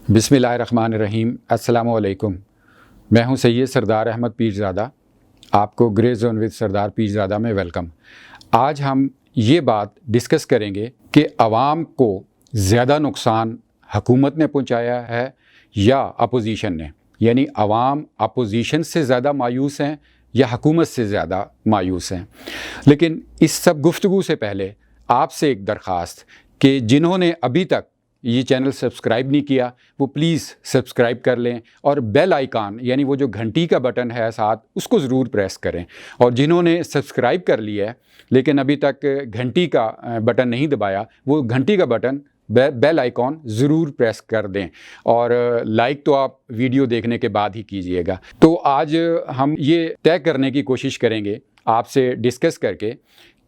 बिस्मिल्लाहिर्रहमानिर्रहीम। अस्सलामु अलैकुम। मैं हूं सैयद सरदार अहमद पीरज़ादा। आपको ग्रे जोन विद सरदार पीरज़ादा में वेलकम। आज हम ये बात डिस्कस करेंगे कि आवाम को ज़्यादा नुकसान हुकूमत ने पहुंचाया है या अपोजिशन ने, यानी आवाम अपोजिशन से ज़्यादा मायूस हैं या हुकूमत से ज़्यादा मायूस हैं। लेकिन इस सब गुफ्तगू से पहले आपसे एक दरख्वास्त कि जिन्होंने अभी तक ये चैनल सब्सक्राइब नहीं किया वो प्लीज़ सब्सक्राइब कर लें और बेल आइकन यानी वो जो घंटी का बटन है साथ उसको ज़रूर प्रेस करें। और जिन्होंने सब्सक्राइब कर लिया है लेकिन अभी तक घंटी का बटन नहीं दबाया वो घंटी का बटन बेल आइकॉन ज़रूर प्रेस कर दें और लाइक तो आप वीडियो देखने के बाद ही कीजिएगा। तो आज हम ये तय करने की कोशिश करेंगे आपसे डिस्कस करके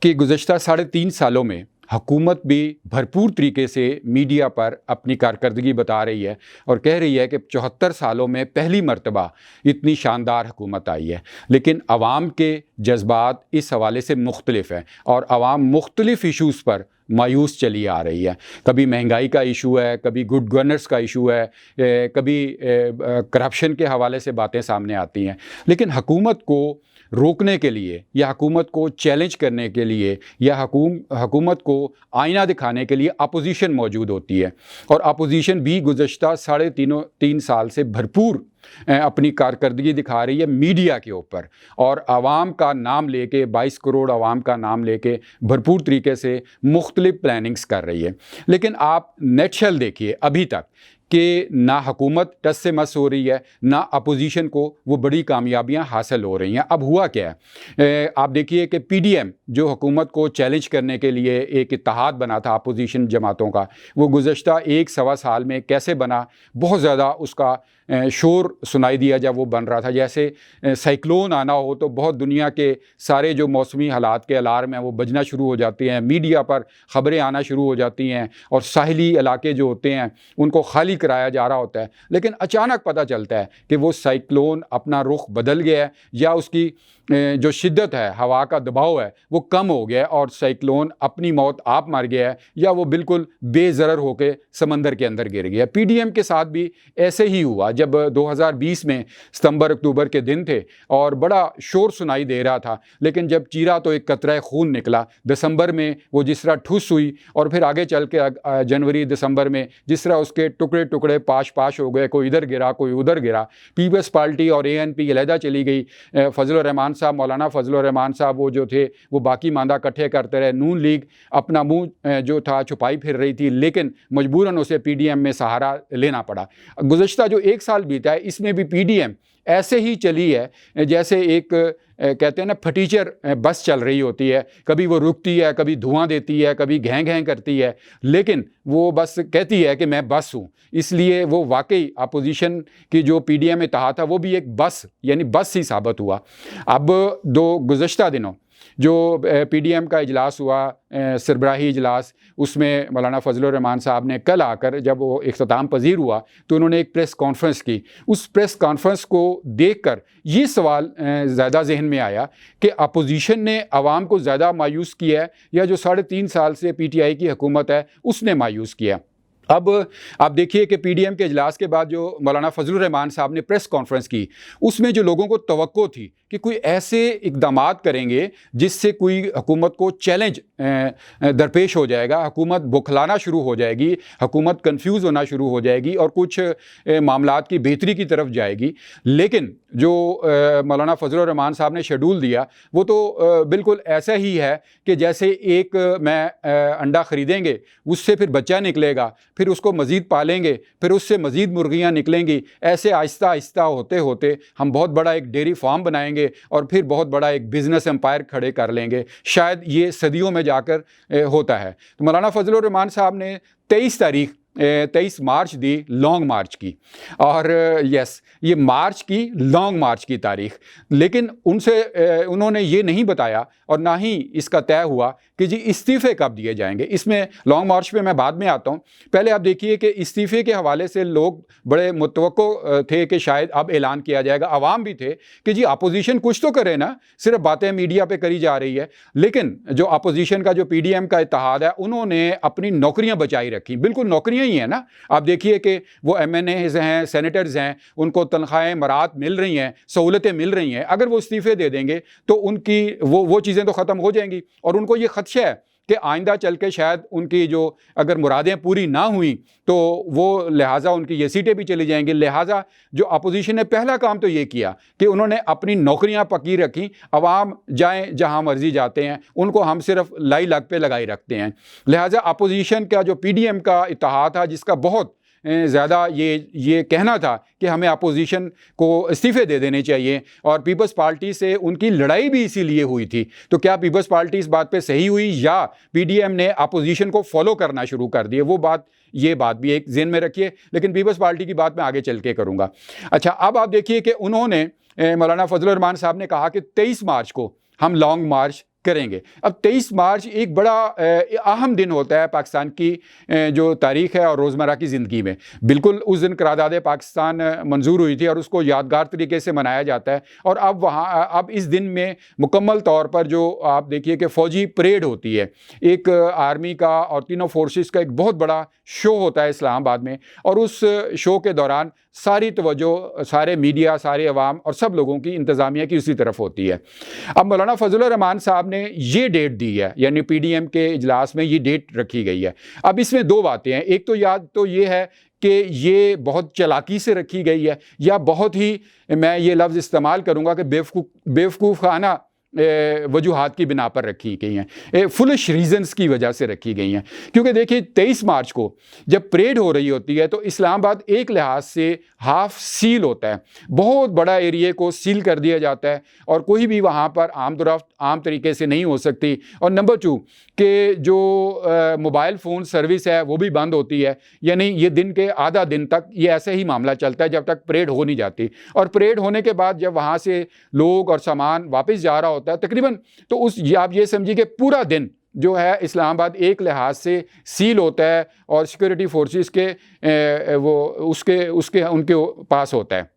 कि गुज़श्ता 3.5 सालों में हुकूमत भी भरपूर तरीके से मीडिया पर अपनी कारकर्दगी बता रही है और कह रही है कि 74 सालों में पहली मर्तबा इतनी शानदार हुकूमत आई है। लेकिन आवाम के जज्बात इस हवाले से मुख्तलिफ हैं और आवाम मुख्तलिफ इशूज़ पर मायूस चली आ रही है। कभी महंगाई का इशू है, कभी गुड गवर्नेंस का इशू है, कभी करप्शन के हवाले से बातें सामने आती हैं। लेकिन हुकूमत को रोकने के लिए या हुकूमत को चैलेंज करने के लिए या हुकूमत को आईना दिखाने के लिए अपोजिशन मौजूद होती है और अपोजिशन भी गुज़श्ता 3.5 साल से भरपूर अपनी कारकर्दगी दिखा रही है मीडिया के ऊपर और आवाम का नाम लेके 22 करोड़ आवाम का नाम लेके भरपूर तरीके से मुख्तलिफ प्लानिंग्स कर रही है। लेकिन आप नेटशल देखिए अभी तक कि ना हुकूमत टस से मस हो रही है ना अपोजिशन को वो बड़ी कामयाबियां हासिल हो रही हैं। अब हुआ क्या है, आप देखिए कि पीडीएम जो हुकूमत को चैलेंज करने के लिए एक इत्तेहाद बना था अपोजिशन जमातों का, वो गुज़श्ता 1-1.25 साल में कैसे बना, बहुत ज़्यादा उसका शोर सुनाई दिया जब वो बन रहा था। जैसे साइक्लोन आना हो तो बहुत दुनिया के सारे जो मौसमी हालात के अलार्म हैं वो बजना शुरू हो जाते हैं, मीडिया पर ख़बरें आना शुरू हो जाती हैं और साहिली इलाके जो होते हैं उनको खाली कराया जा रहा होता है। लेकिन अचानक पता चलता है कि वो साइक्लोन अपना रुख बदल गया है या उसकी जो शिद्दत है, हवा का दबाव है वो कम हो गया है और साइक्लोन अपनी मौत आप मर गया है या वो बिल्कुल बेज़रर होकर समंदर के अंदर गिर गया। पीडीएम के साथ भी ऐसे ही हुआ जब 2020 में सितंबर-अक्टूबर के दिन थे और बड़ा शोर सुनाई दे रहा था, लेकिन जब चीरा तो एक कतरा खून निकला। दिसंबर में वो जिस तरह ठुस हुई और फिर आगे चल के जनवरी-दिसंबर में जिस तरह उसके टुकड़े टुकड़े पाश हो गए, कोई इधर गिरा कोई उधर गिरा। पीपल्स पार्टी और एएनपी अलहदा चली गई। फजलुर रहमान साहब, मौलाना फजलुर रहमान साहब वो जो थे वो बाकी मांदा इकट्ठे करते रहे। नून लीग अपना मुंह जो था छुपाई फिर रही थी लेकिन मजबूरन उसे पीडीएम में सहारा लेना पड़ा। गुज़श्ता जो 1 साल बीता है इसमें भी पीडीएम ऐसे ही चली है जैसे एक कहते हैं ना फटीचर बस चल रही होती है, कभी वो रुकती है, कभी धुआं देती है, कभी घें घें करती है, लेकिन वो बस कहती है कि मैं बस हूँ। इसलिए वो वाकई अपोजिशन की जो पीडीएम इत्तेहाद था वो भी एक बस यानी बस ही साबित हुआ। अब गुज़श्ता दिनों जो पीडीएम का इजलास हुआ, सरबराही इजलास, उसमें मौलाना फजलुर रहमान साहब ने कल आकर जब वो इख्तिताम पजीर हुआ तो उन्होंने एक प्रेस कॉन्फ्रेंस की। उस प्रेस कॉन्फ्रेंस को देखकर ये सवाल ज़्यादा जहन में आया कि अपोजिशन ने आवाम को ज़्यादा मायूस किया है या जो 3.5 साल से पीटीआई की हुकूमत है उसने मायूस किया। अब आप देखिए कि पीडीएम के इजलास के बाद जो मौलाना फजलुर रहमान साहब ने प्रेस कॉन्फ्रेंस की उसमें जो लोगों को तवक्को थी कि कोई ऐसे इक़दामात करेंगे जिससे कोई हुकूमत को चैलेंज दरपेश हो जाएगा, हुकूमत बुखलाना शुरू हो जाएगी, हुकूमत कंफ्यूज होना शुरू हो जाएगी और कुछ मामलात की बेहतरी की तरफ जाएगी। लेकिन जो मौलाना फजलुर रहमान साहब ने शेड्यूल दिया वो तो बिल्कुल ऐसा ही है कि जैसे एक अंडा ख़रीदेंगे उससे फिर बच्चा निकलेगा, फिर उसको मज़ीद पालेंगे, फिर उससे मज़ीद मुर्गियाँ निकलेंगी। ऐसे आहिस्ता आहिस्ता होते होते हम बहुत बड़ा एक डेयरी फार्म बनाएंगे और फिर बहुत बड़ा एक बिज़नेस एम्पायर खड़े कर लेंगे। शायद ये सदियों में जाकर होता है। तो मौलाना फजलुर रहमान साहब ने 23 मार्च दी लॉन्ग मार्च की और यस ये मार्च की लॉन्ग मार्च की तारीख। लेकिन उन्होंने ये नहीं बताया और ना ही इसका तय हुआ कि जी इस्तीफ़े कब दिए जाएंगे। इसमें लॉन्ग मार्च पे मैं बाद में आता हूँ। पहले आप देखिए कि इस्तीफ़े के हवाले से लोग बड़े मुतवक्को थे कि शायद अब ऐलान किया जाएगा। आवाम भी थे कि जी अपोजिशन कुछ तो करे ना, सिर्फ बातें मीडिया पे करी जा रही है। लेकिन जो अपोजिशन का जो पीडीएम का इत्तेहाद है उन्होंने अपनी नौकरियाँ बचाई रखी, बिल्कुल नौकरियाँ ही हैं ना। आप देखिए कि वो MNAs हैं, सेनेटर्स हैं, उनको तनख्वाहें मरात मिल रही हैं, सहूलतें मिल रही हैं। अगर वो इस्तीफ़े दे देंगे तो उनकी वो चीज़ें तो ख़त्म हो जाएंगी, और उनको ये ख़दशा है कि आइंदा चल के शायद उनकी जो अगर मुरादें पूरी ना हुई तो वो लिहाजा उनकी ये सीटें भी चली जाएंगी। लिहाजा जो अपोजिशन ने पहला काम तो ये किया कि उन्होंने अपनी नौकरियां पकी रखी, अवाम जाएं जहां मर्जी जाते हैं, उनको हम सिर्फ लाई लग पे लगाई रखते हैं। लिहाजा अपोजिशन का जो PDM का इत्तेहाद था, जिसका बहुत ज़्यादा ये कहना था कि हमें अपोजिशन को इस्तीफ़े दे देने चाहिए, और पीपल्स पार्टी से उनकी लड़ाई भी इसीलिए हुई थी। तो क्या पीपल्स पार्टी इस बात पे सही हुई या PDM ने अपोजिशन को फॉलो करना शुरू कर दिए? ये बात भी एक ज़हन में रखिए, लेकिन पीपल्स पार्टी की बात मैं आगे चल के करूँगा। अच्छा, अब आप देखिए कि उन्होंने मौलाना फजलुर रहमान साहब ने कहा कि 23 मार्च को हम लॉन्ग मार्च करेंगे। अब 23 मार्च एक बड़ा अहम दिन होता है पाकिस्तान की जो तारीख़ है और रोज़मर्रा की ज़िंदगी में। बिल्कुल उस दिन करारदाद पाकिस्तान मंजूर हुई थी और उसको यादगार तरीके से मनाया जाता है। और अब इस दिन में मुकम्मल तौर पर जो आप देखिए कि फ़ौजी परेड होती है, एक आर्मी का और तीनों फोर्सेस का एक बहुत बड़ा शो होता है इस्लामाबाद में, और उस शो के दौरान सारी तवज्जो सारे मीडिया, सारे अवाम और सब लोगों की, इंतज़ामिया की उसी तरफ होती है। अब मौलाना फजलुर रहमान साहब ने ये डेट दी है, यानी PDM के इजलास में ये डेट रखी गई है। अब इसमें दो बातें हैं, एक तो ये है कि ये बहुत चालाकी से रखी गई है, या बहुत ही, मैं ये लफ्ज़ इस्तेमाल करूँगा कि बेवकूफ़ाना वजूहात की बिना पर रखी गई हैं, फुलिश रीजंस की वजह से रखी गई हैं। क्योंकि देखिए 23 मार्च को जब परेड हो रही होती है तो इस्लामाबाद एक लिहाज से हाफ सील होता है, बहुत बड़ा एरिया को सील कर दिया जाता है और कोई भी वहाँ पर आमदोरफ्त आम तरीके से नहीं हो सकती। और नंबर 2 कि जो मोबाइल फ़ोन सर्विस है वो भी बंद होती है, यानी ये दिन के आधा दिन तक ये ऐसे ही मामला चलता है जब तक परेड हो नहीं जाती। और परेड होने के बाद जब वहाँ से लोग और सामान वापस जा रहा होता है तकरीबन, तो आप ये समझिए कि पूरा दिन जो है इस्लामाबाद एक लिहाज से सील होता है और सिक्योरिटी फोर्सेस के उनके पास होता है।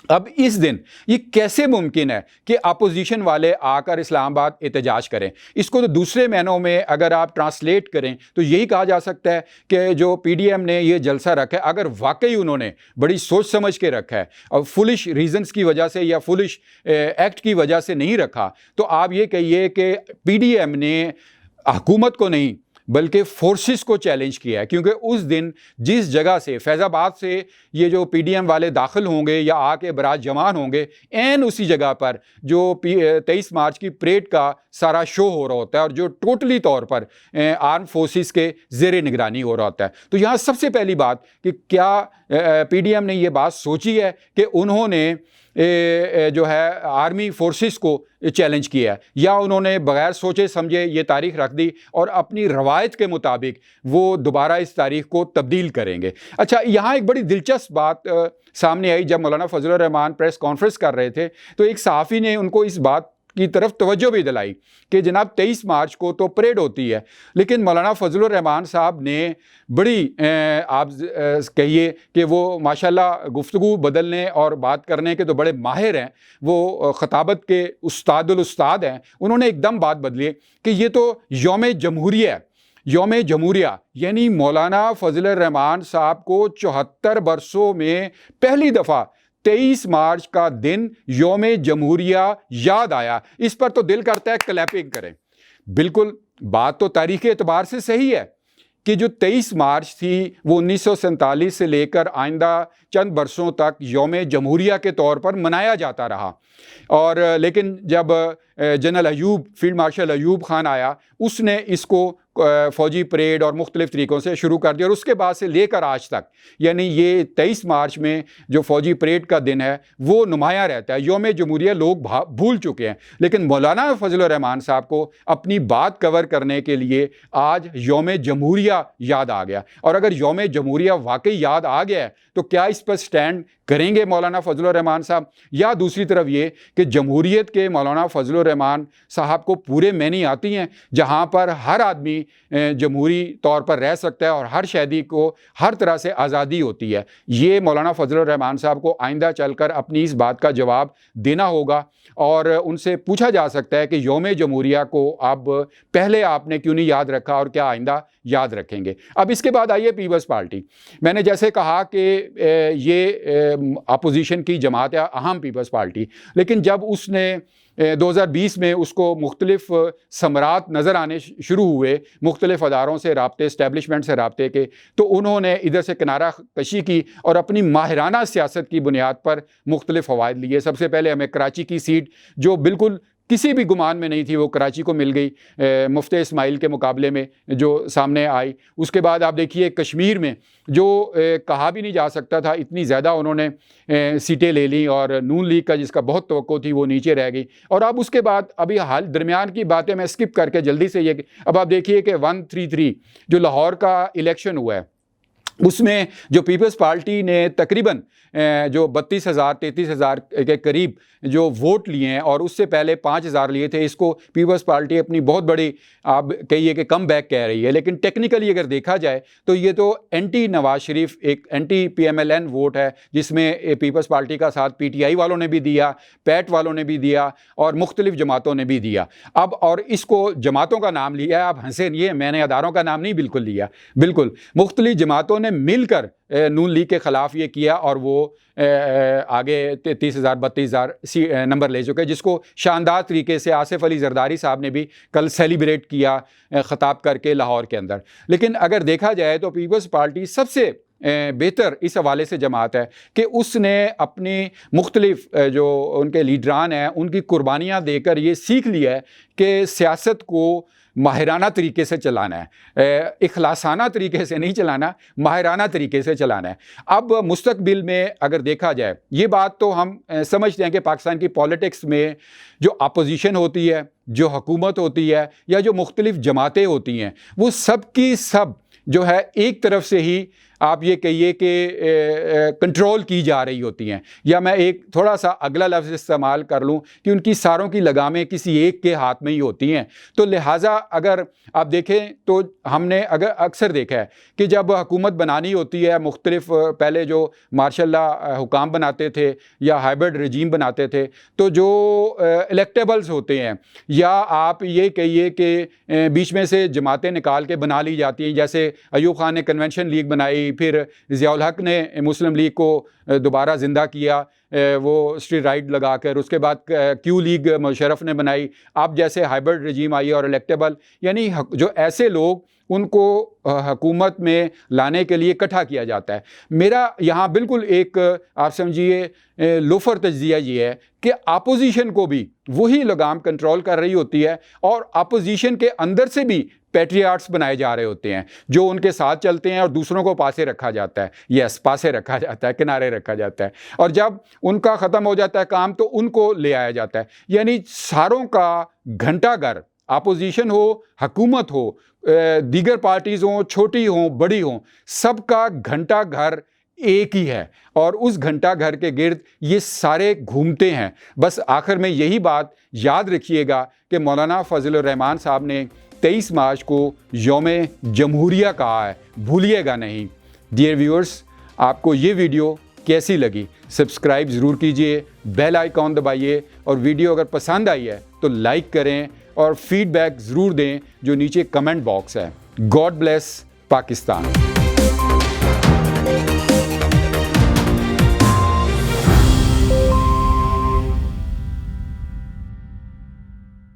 अब इस दिन ये कैसे मुमकिन है कि अपोजिशन वाले आकर इस्लामाबाद एहतजाज करें? इसको तो दूसरे मायनों में अगर आप ट्रांसलेट करें तो यही कहा जा सकता है कि जो PDM ने ये जलसा रखा है, अगर वाकई उन्होंने बड़ी सोच समझ के रखा है और फुलिश रीजंस की वजह से या फुलिश एक्ट की वजह से नहीं रखा, तो आप ये कहिए कि PDM ने हुकूमत को नहीं बल्कि फोर्सेस को चैलेंज किया है। क्योंकि उस दिन जिस जगह से फैज़ाबाद से ये जो PDM वाले दाखिल होंगे या आके बरात जमान होंगे, एन उसी जगह पर जो 23 मार्च की परेड का सारा शो हो रहा होता है और जो टोटली तौर पर आर्म फोर्सेस के ज़ेरे निगरानी हो रहा होता है। तो यहाँ सबसे पहली बात कि क्या PDM ने ये बात सोची है कि उन्होंने जो है आर्मी फोर्सेस को चैलेंज किया है, या उन्होंने बगैर सोचे समझे ये तारीख रख दी और अपनी रवायत के मुताबिक वो दोबारा इस तारीख को तब्दील करेंगे। अच्छा, यहाँ एक बड़ी दिलचस्प बात सामने आई जब मौलाना फजलुर रहमान प्रेस कॉन्फ्रेंस कर रहे थे, तो एक सहाफ़ी ने उनको इस बात की तरफ तवज्जो भी दिलाई कि जनाब 23 मार्च को तो परेड होती है, लेकिन मौलाना फजलुर रहमान साहब ने बड़ी आप कहिए कि वो माशाल्लाह गुफ्तगू बदलने और बात करने के तो बड़े माहिर हैं, वो ख़ताबत के उस्तादुल उस्ताद हैं। उन्होंने एकदम बात बदली कि ये तो यौम जमहूरिया है, यौम जमहूरिया, यानी मौलाना फजलुर रहमान साहब को 74 बरसों में पहली दफ़ा 23 मार्च का दिन यौम जमहूरिया याद आया। इस पर तो दिल करता है क्लैपिंग करें। बिल्कुल बात तो तारीख़ एतबार से सही है कि जो 23 मार्च थी वो 1947 से लेकर आइंदा चंद बरसों तक यौम जमहूरिया के तौर पर मनाया जाता रहा। और लेकिन जब general Ayub, field marshal Ayub Khan आया, उसने इसको फ़ौजी परेड और मुख्तलिफ़ तरीक़ों से शुरू कर दिया और उसके बाद से लेकर आज तक, यानी ये 23 मार्च में जो फ़ौजी परेड का दिन है वो नुमाया रहता है। यौम जमहूरिया लोग भूल चुके हैं, लेकिन मौलाना फजलुर रहमान साहब को अपनी बात कवर करने के लिए आज यौम जमहूरिया याद आ गया। और अगर यौम जमहूरिया वाकई याद आ गया है तो क्या इस पर स्टैंड करेंगे मौलाना फजलुर रहमान साहब? या दूसरी तरफ ये कि जमहूरियत के मौलाना फजलुर रहमान साहब को पूरे मैनी आती हैं, जहाँ पर हर आदमी जमहूरी तौर पर रह सकता है और हर शहरी को हर तरह से आज़ादी होती है। ये मौलाना फजलुर रहमान साहब को आइंदा चलकर अपनी इस बात का जवाब देना होगा और उनसे पूछा जा सकता है कि यौम जमहूरिया को अब पहले आपने क्यों नहीं याद रखा और क्या आइंदा याद रखेंगे। अब इसके बाद आइए पीपल्स पार्टी। मैंने जैसे कहा कि ये अपोजिशन की जमात है, अहम पीपल्स पार्टी, लेकिन जब उसने 2020 में उसको मुख्तलिफ समरात नज़र आने शुरू हुए, मुख्तलिफ अदारों से राब्ते, इस्टेब्लिशमेंट से राब्ते के, तो उन्होंने इधर से किनारा कशी की और अपनी माहिराना सियासत की बुनियाद पर मुख्तलिफ फ़वाइद लिए। सबसे पहले हमें कराची की सीट, जो बिल्कुल किसी भी गुमान में नहीं थी, वो कराची को मिल गई मुफ्ती इस्माइल के मुकाबले में जो सामने आई। उसके बाद आप देखिए कश्मीर में जो कहा भी नहीं जा सकता था, इतनी ज़्यादा उन्होंने सीटें ले ली और नून लीग का जिसका बहुत तवक्को थी वो नीचे रह गई। और अब उसके बाद अभी हाल दरमियान की बातें मैं स्किप करके जल्दी से ये, अब आप देखिए कि 133 जो लाहौर का इलेक्शन हुआ है, उसमें जो पीपल्स पार्टी ने तकरीबन जो 32,000 33,000 के करीब जो वोट लिए हैं और उससे पहले 5,000 लिए थे, इसको पीपल्स पार्टी अपनी बहुत बड़ी, आप कहिए कि कम बैक कह रही है। लेकिन टेक्निकली अगर देखा जाए तो ये तो एंटी नवाज शरीफ, एक एंटी PMLN वोट है, जिसमें पीपल्स पार्टी का साथ PTI वालों ने भी दिया, पैट वालों ने भी दिया और मुख्तलिफ जमातों ने भी दिया। अब और इसको जमातों का नाम लिया है, आप हंसे नहीं है, मैंने अदारों का नाम नहीं बिल्कुल लिया, बिल्कुल मुख्तलिफ जमातों ने मिलकर नून लीग के ख़िलाफ़ ये किया और वो आगे 30,000 32,000 नंबर ले चुके, जिसको शानदार तरीके से आसिफ अली जरदारी साहब ने भी कल सेलिब्रेट किया ख़िताब करके लाहौर के अंदर। लेकिन अगर देखा जाए तो पीपल्स पार्टी सबसे बेहतर इस हवाले से जमात है कि उसने अपनी मुख्तलिफ जो उनके लीडरान हैं उनकी कुर्बानियाँ देकर ये सीख लिया है कि सियासत को माहिराना तरीके से चलाना है, इखलासाना तरीके से नहीं चलाना, माहिराना तरीके से चलाना है। अब मुस्तकबिल में अगर देखा जाए, ये बात तो हम समझते हैं कि पाकिस्तान की पॉलिटिक्स में जो अपोजिशन होती है, जो हुकूमत होती है या जो मुख्तलिफ जमातें होती हैं, वो सब की सब जो है एक तरफ से ही आप ये कहिए कि कंट्रोल की जा रही होती हैं, या मैं एक थोड़ा सा अगला लफ्ज़ इस्तेमाल कर लूँ कि उनकी सारों की लगामें किसी एक के हाथ में ही होती हैं। तो लिहाजा अगर आप देखें तो हमने अगर अक्सर देखा है कि जब हुकूमत बनानी होती है, मुख्तलिफ पहले जो मार्शल लॉ हुकाम बनाते थे या हाइब्रिड रजीम बनाते थे, तो जो इलेक्टेबल्स होते हैं या आप ये कहिए कि बीच में से जमातें निकाल के बना ली जाती हैं, जैसे अयूब खान ने कन्वेंशन लीग बनाई, फिर ज़ियाउल हक ने मुस्लिम लीग को दोबारा ज़िंदा किया वो स्ट्रीट राइट लगा कर, उसके बाद क्यू लीग मुशर्रफ ने बनाई, अब जैसे हाइब्रिड रजीम आई और इलेक्टेबल, यानी जो ऐसे लोग उनको हुकूमत में लाने के लिए इकट्ठा किया जाता है। मेरा यहाँ बिल्कुल एक आप समझिए लोफर तज्जिया ये है कि अपोजिशन को भी वही लगाम कंट्रोल कर रही होती है और अपोजिशन के अंदर से भी पैट्रियाट्स बनाए जा रहे होते हैं जो उनके साथ चलते हैं और दूसरों को पासे रखा जाता है, यस पासे रखा जाता है, किनारे रखा जाता है, और जब उनका ख़त्म हो जाता है काम तो उनको ले आया जाता है। यानी सारों का घंटाघर, अपोजिशन हो, हुकूमत हो, दीगर पार्टीज़ हों, छोटी हों बड़ी हों, सबका घंटाघर एक ही है और उस घंटाघर के गिर्द ये सारे घूमते हैं। बस आखिर में यही बात याद रखिएगा कि मौलाना फजलुर रहमान साहब ने 23 मार्च को यौम जमहूरिया कहा है, भूलिएगा नहीं। डियर व्यूअर्स, आपको ये वीडियो कैसी लगी सब्सक्राइब ज़रूर कीजिए, बेल आइकॉन दबाइए और वीडियो अगर पसंद आई है तो लाइक करें और फीडबैक ज़रूर दें जो नीचे कमेंट बॉक्स है। God bless Pakistan.